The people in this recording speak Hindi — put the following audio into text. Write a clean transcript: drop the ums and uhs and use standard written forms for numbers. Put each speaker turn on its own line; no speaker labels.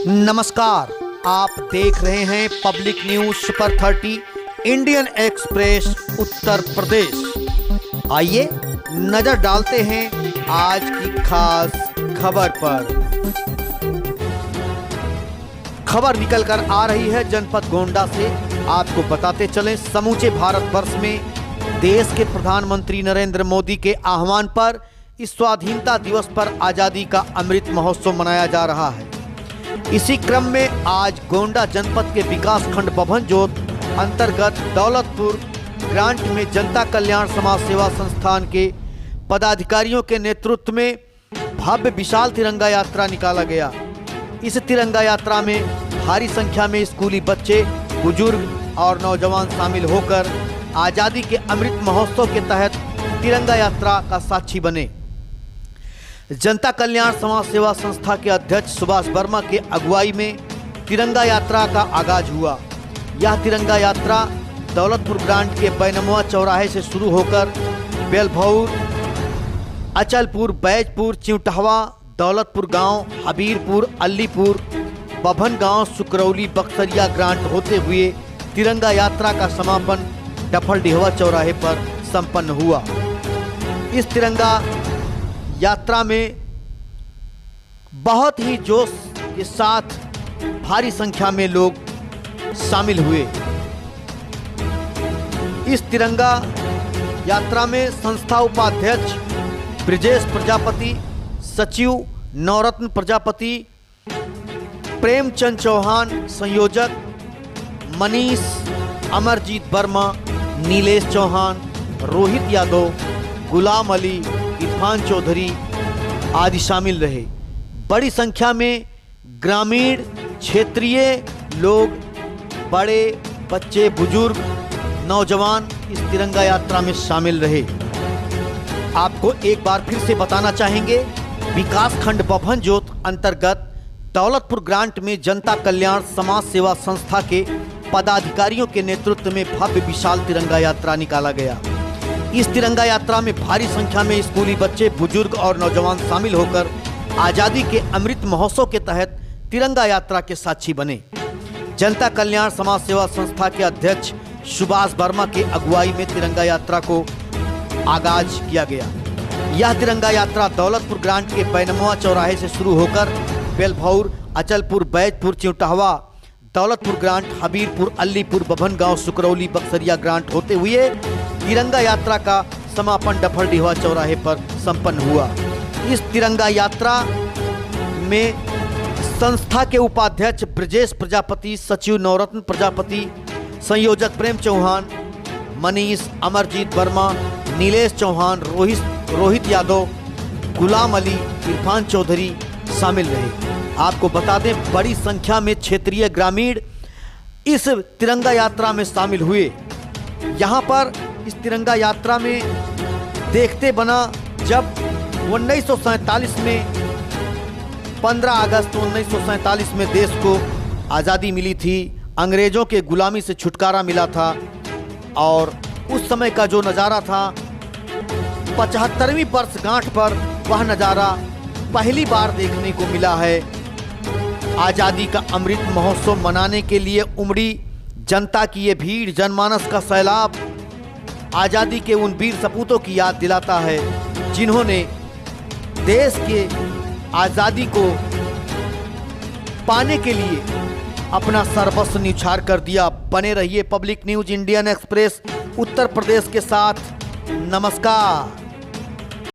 नमस्कार, आप देख रहे हैं public news super 30 Indian Express Uttar Pradesh. आइए नजर डालते हैं आज की खास खबर पर। खबर निकलकर आ रही है जनपद गोंडा से। आपको बताते चलें, समूचे भारतवर्ष में देश के प्रधानमंत्री नरेंद्र मोदी के आह्वान पर इस स्वाधीनता दिवस पर आज़ादी का अमृत महोत्सव मनाया जा रहा है। इसी क्रम में आज गोंडा जनपद के विकास खंड बभनजोत अंतर्गत दौलतपुर ग्रांट में जनता कल्याण समाज सेवा संस्थान के पदाधिकारियों के नेतृत्व में भव्य विशाल तिरंगा यात्रा निकाला गया। इस तिरंगा यात्रा में भारी संख्या में स्कूली बच्चे, बुजुर्ग और नौजवान शामिल होकर आज़ादी के अमृत महोत्सव के तहत तिरंगा यात्रा का साक्षी बने। जनता कल्याण समाज सेवा संस्था के अध्यक्ष सुभाष वर्मा के अगुवाई में तिरंगा यात्रा का आगाज हुआ। यह तिरंगा यात्रा दौलतपुर ग्रांट के बैनमुआ चौराहे से शुरू होकर बेलभौर, अचलपुर, बैजपुर, चिउटहवा, दौलतपुर गांव, हबीरपुर, अलीपुर, बभन गांव, सुकरौली, बक्सरिया ग्रांट होते हुए तिरंगा यात्रा का समापन डफलडिहवा चौराहे पर संपन्न हुआ। इस तिरंगा यात्रा में बहुत ही जोश के साथ भारी संख्या में लोग शामिल हुए। इस तिरंगा यात्रा में संस्था उपाध्यक्ष ब्रिजेश प्रजापति, सचिव नवरत्न प्रजापति, प्रेमचंद चौहान, संयोजक मनीष, अमरजीत वर्मा, नीलेश चौहान, रोहित यादव, गुलाम अली, इरफान चौधरी आदि शामिल रहे। बड़ी संख्या में ग्रामीण क्षेत्रीय लोग, बड़े, बच्चे, बुजुर्ग, नौजवान इस तिरंगा यात्रा में शामिल रहे। आपको एक बार फिर से बताना चाहेंगे, विकास खंड बभनजोत अंतर्गत दौलतपुर ग्रांट में जनता कल्याण समाज सेवा संस्था के पदाधिकारियों के नेतृत्व में भव्य विशाल तिरंगा यात्रा निकाला गया। इस तिरंगा यात्रा में भारी संख्या में स्कूली बच्चे, बुजुर्ग और नौजवान शामिल होकर आज़ादी के अमृत महोत्सव के तहत तिरंगा यात्रा के साक्षी बने। जनता कल्याण समाज सेवा संस्था के अध्यक्ष सुभाष वर्मा के अगुवाई में तिरंगा यात्रा को आगाज किया गया। यह तिरंगा यात्रा दौलतपुर ग्रांट के बैनमुआ चौराहे से शुरू होकर बेलभौर, अचलपुर, बैजपुर, चिउटहवा, दौलतपुर ग्रांट, हबीरपुर, अलीपुर, बभन गांव, सुकरौली, बक्सरिया ग्रांट होते हुए तिरंगा यात्रा का समापन डफलडिहवा चौराहे पर संपन्न हुआ। इस तिरंगा यात्रा में संस्था के उपाध्यक्ष ब्रिजेश प्रजापति, सचिव नवरत्न प्रजापति, संयोजक प्रेम चौहान, मनीष, अमरजीत वर्मा, नीलेश चौहान, रोहित यादव, गुलाम अली, इरफान चौधरी शामिल रहे। आपको बता दें, बड़ी संख्या में क्षेत्रीय ग्रामीण इस तिरंगा यात्रा में शामिल हुए। यहाँ पर इस तिरंगा यात्रा में देखते बना जब 1947 में 15 अगस्त 1947 में देश को आज़ादी मिली थी, अंग्रेज़ों के गुलामी से छुटकारा मिला था। और उस समय का जो नज़ारा था, 75वीं वर्षगांठ पर वह नज़ारा पहली बार देखने को मिला है। आज़ादी का अमृत महोत्सव मनाने के लिए उमड़ी जनता की ये भीड़, जनमानस का सैलाब आज़ादी के उन वीर सपूतों की याद दिलाता है जिन्होंने देश के आज़ादी को पाने के लिए अपना सर्वस्व न्यौछावर कर दिया। बने रहिए public news Indian Express Uttar प्रदेश के साथ। नमस्कार।